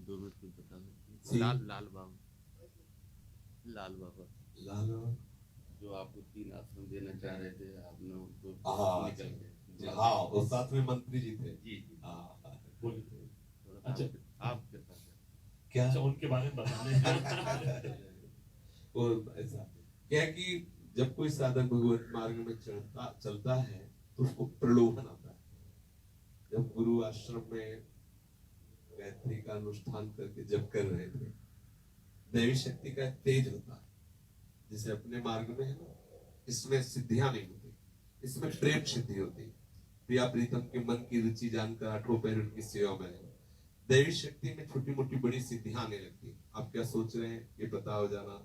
2 minute कुछ बता सकते जी। लाल लाल बाबा लाल बाबा लाल जो आपको 3 आश्रम देना चाह रहे थे, आपने उनको हाँ निकल गए। हाँ, वो साथ में मंत्री जी थे। जी जी हाँ बोलिए। थोड़ा सा अच्छा। आप कृपा करें। क्या अच्छा, उनके बारे में बताने वो ऐसा क्या है कि जब कोई साधक भगवत मार्ग में चलता है तो उसको प्रलोभन आता है। जब गुरु आश्रम में गायत्री का अनुष्ठान करके जब कर रहे थे, दैवी शक्ति का एक तेज होता है, जैसे अपने मार्ग में है ना, इसमें सिद्धियां नहीं होती, इसमें प्रेम सिद्धि होती है। प्रिया प्रीतम के मन की रुचि जानकर 8 पैर उनकी सेवा में है। दैवी शक्ति में छोटी मोटी बड़ी सिद्धियां आने लगती है। आप क्या सोच रहे हैं, ये पता हो जाना,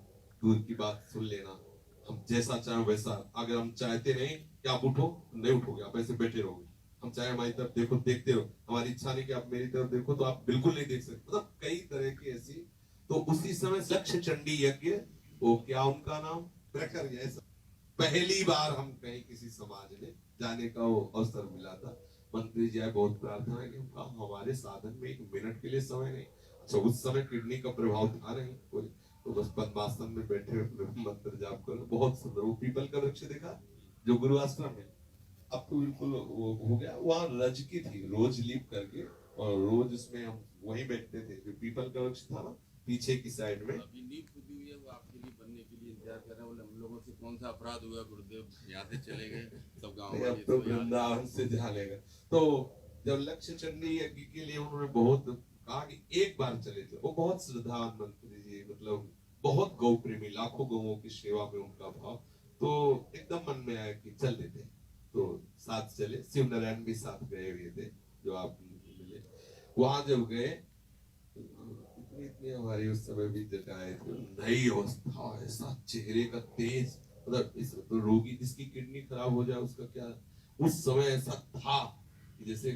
दूर की बात सुन लेना, हम जैसा चाहे वैसा। अगर हम चाहते नहीं कि आप उठो, नहीं उठोगे, आप ऐसे बैठे रहोगे। हम चाहे हमारी तरफ देखो, देखते रहो, हमारी इच्छा नहीं कि आप मेरी तरफ देखो तो आप बिल्कुल नहीं देख सकते। मतलब कई तरह की ऐसी। तो उसी समय लक्ष्य चंडी यज्ञ, वो क्या उनका नाम, प्रखर ऐसा पहली बार हम कहीं किसी समाज में जाने का वो अवसर मिला था। मंत्री जी आए, बहुत प्रार्थना है कि उनका हमारे साधन में 1 मिनट के लिए समय नहीं। अच्छा, उस समय किडनी का प्रभाव था नहीं कोई, तो बस पद्मासन में बैठे मंत्र जाप करो। बहुत सुंदर वो पीपल का वृक्ष देखा जो गुरु आश्रम है, अब तो बिल्कुल वो हो गया। वहां रज की थी, रोज लीप करके, और रोज उसमें हम वहीं बैठते थे। जो पीपल का वृक्ष था ना पीछे की साइड में, अभी नींव खुदी हुई है, वो आपके लिए बनने के लिए इंतजार कर रहे हैं। बोले हम लोगों से कौन सा अपराध हुआ गुरुदेव, यहाँ से चले गए सब गाँव अब वाले तो इसको याद वृंदावन से जानेगा। तो जब लक्ष्य चंडी यज्ञ के लिए उन्होंने बहुत कहा कि एक बार चले थे, वो बहुत श्रद्धावान मंत्री जी, मतलब बहुत गौ प्रेमी, लाखों गौओं की सेवा में उनका भाव। तो एकदम मन में आया कि चल देते हैं। तो साथ चले, शिव नारायण भी साथ गए हुए थे जो आप मिले। वहां जब गए, इतनी इतनी हमारी उस समय भी जटाएं थी, नई अवस्था, ऐसा चेहरे का तेज, मतलब इस तो रोगी जिसकी किडनी खराब हो जाए उसका क्या। उस समय ऐसा था कि जैसे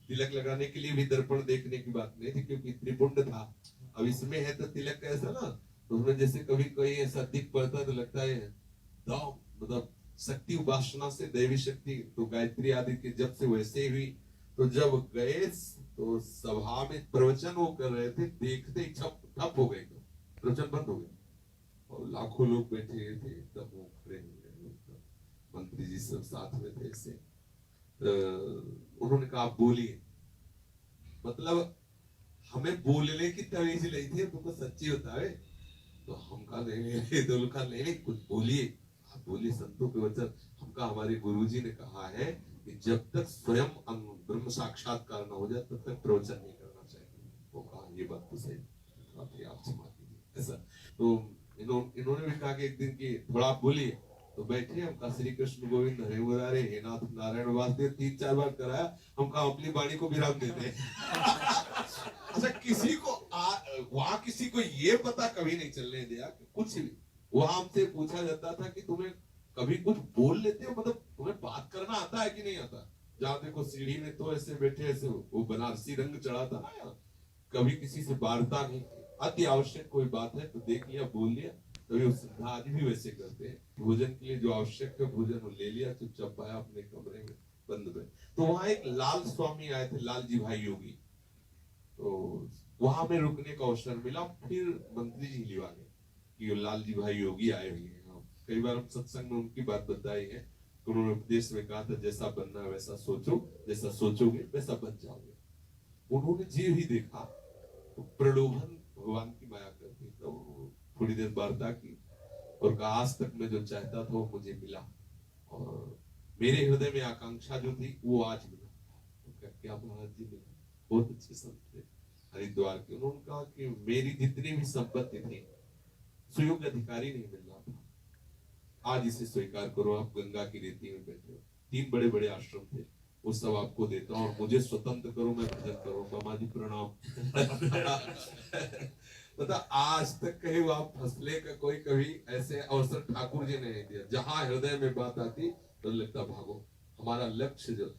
तिलक लगाने के लिए भी दर्पण देखने की बात नहीं थी, क्योंकि त्रिपुंड था। अब इसमें है तो तिलक कैसा ना, तो उसमें जैसे कभी कोई ऐसा दिख पड़ता है तो लगता है दाम, मतलब शक्ति उपासना से दैवी शक्ति, तो गायत्री आदि के जब से वैसे हुई। तो जब गए तो सभा में प्रवचन वो कर रहे थे, देखते ही ठप ठप हो गए, प्रवचन बंद हो गया और लाखों लोग बैठे थे एकदम वो खड़े हो गए। मंत्री जी सब साथ में थे ऐसे। उन्होंने कहा आप बोलिए, मतलब हमें बोलने की तमीज नहीं थी, तुमको सच्ची होता है। तो हम कहा नहीं, तो कहा नहीं कुछ बोलिए, आप बोलिए संतों के वचन। हम कहा हमारे गुरुजी ने कहा है कि जब तक स्वयं ब्रह्म साक्षात्कार न हो जाए तब तक प्रवचन नहीं करना चाहिए। वो कहा ये बात तो सही, आप क्षमा कीजिए ऐसा। तो इन्होंने भी कहा कि एक दिन की थोड़ा आप बोलिए। तो बैठे, हम कहा श्री कृष्ण गोविंद हरे मुरारे हे नाथ नारायण वासुदेव 3-4 बार कराया। हम कहा अपनी वाणी को विराम देते अच्छा, किसी को वहां किसी को ये पता कभी नहीं चलने दिया कि कुछ भी। वहां हमसे पूछा जाता था कि तुम्हें कभी कुछ बोल लेते हो, मतलब तुम्हें बात करना आता है कि नहीं आता। जहां देखो सीढ़ी में तो ऐसे बैठे, ऐसे वो बनारसी रंग चढ़ा था ना यार, कभी किसी से वार्ता नहीं। अति आवश्यक कोई बात है तो देख लिया, बोल लिया। तभी सिद्धा आदि भी वैसे करते हैं, भोजन के लिए जो आवश्यक है भोजन वो ले लिया, चुपचाप आया अपने कमरे में बंद में। तो वहां एक लाल स्वामी आए थे, लाल जी भाई योगी। तो वहां में रुकने का अवसर मिला। फिर मंत्री जी लिवा गए कि लाल जी भाई योगी आए हुए हैं। कई बार हम सत्संग में उनकी बात बताई है, तो उन्होंने उपदेश में कहा था जैसा बनना है वैसा सोचो, जैसा सोचोगे वैसा बन जाओगे। उन्होंने जी भी देखा तो प्रलोभन भगवान की माया करती, तो थोड़ी देर वार्ता की और कहा आज तक मैं जो चाहता था वो मुझे मिला, और मेरे हृदय में आकांक्षा जो थी वो आज मिला। तो क्या महाराज जी मिला, बहुत अच्छे संत थे हरिद्वार के। उन्होंने कहा कि मेरी जितनी भी संपत्ति थी सुयोग्य अधिकारी नहीं मिल रहा था, आज इसे स्वीकार करो, आप गंगा की रेती में बैठे हो। 3 बड़े बड़े आश्रम थे, वो सब आपको देता हूँ और मुझे स्वतंत्र करो, मैं भजन करूँ। मामा जी प्रणाम मतलब आज तक कहीं आप फसले का कोई कभी ऐसे अवसर ठाकुर जी ने नहीं दिया। जहां हृदय में बात आती तो लगता भागो, हमारा लक्ष्य जो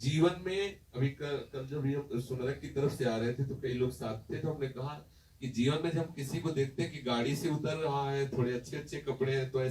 जीवन में। अभी कल जब हम सुनरक की तरफ से आ रहे थे तो कई लोग साथ थे, तो हमने कहा कि जीवन में जब हम किसी को देखते हैं कि गाड़ी से उतर रहा है, थोड़े अच्छे अच्छे कपड़े हैं, तो ऐसे